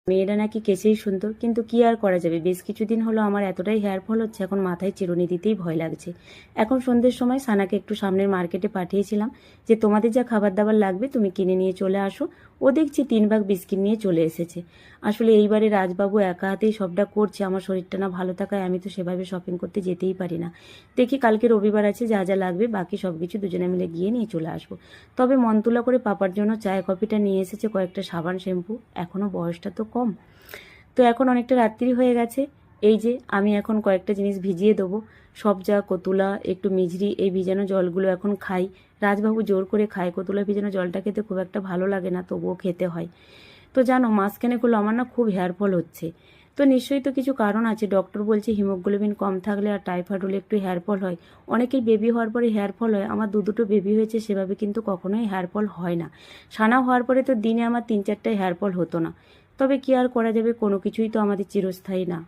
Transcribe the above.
মেয়েরা নাকি কেসেই সুন্দর, কিন্তু কি আর করা যাবে, বেশ কিছুদিন হলো আমার এতটাই হেয়ার ফল হচ্ছে, এখন মাথায় চিরুনি দিতেই ভয় লাগছে। এখন সন্ধ্যের সময় সানাকে একটু সামনের মার্কেটে পাঠিয়েছিলাম যে তোমাদের যা খাবার দাবার লাগবে তুমি কিনে নিয়ে চলে আসো। ও দেখছি 3 ব্যাগ বিস্কিট নিয়ে চলে এসেছে। আসলে এইবারে রাজবাবু একা হাতেই সবটা করছে, আমার শরীরটা না ভালো থাকায় আমি তো সেভাবে শপিং করতে যেতেই পারি না। দেখি কালকে রবিবার আছে, যা যা লাগবে বাকি সব কিছু দুজনে মিলে গিয়ে নিয়ে চলে আসবো। তবে মন তুলা করে পাপার জন্য চায় কফিটা নিয়ে এসেছে, কয়েকটা সাবান শ্যাম্পু, এখনও বয়সটা তো কম। তো এখন অনেকটা রাত্রি হয়ে গেছে। এই যে আমি এখন কয়েকটা জিনিস ভিজিয়ে দেবো, সবজা, কতুলা, একটু মিজরি, এই ভিজানো জলগুলো এখন খাই। রাজবাবু জোর করে খায়, কতুলা ভিজানো জলটা খেতে খুব একটা ভালো লাগে না, তবুও খেতে হয়। তো জানো মাঝখানে হলো আমার না খুব হেয়ার ফল হচ্ছে। তো নিশ্চয়ই তো কিছু কারণ আছে, ডক্টর বলছে হিমোগ্লোবিন কম থাকলে আর টাইফয়েড হলে একটু হেয়ার ফল হয়। অনেকের বেবি হওয়ার পরে হেয়ার ফল হয়, আমার দুটো বেবি হয়েছে, সেভাবে কিন্তু কখনোই হেয়ার ফল হয় না। সানা হওয়ার পরে তো দিনে আমার 3-4টা হেয়ার ফল হতো না। তবে কি আর করা যাবে, কোনো কিছুই তো আমাদের চিরস্থায়ী না।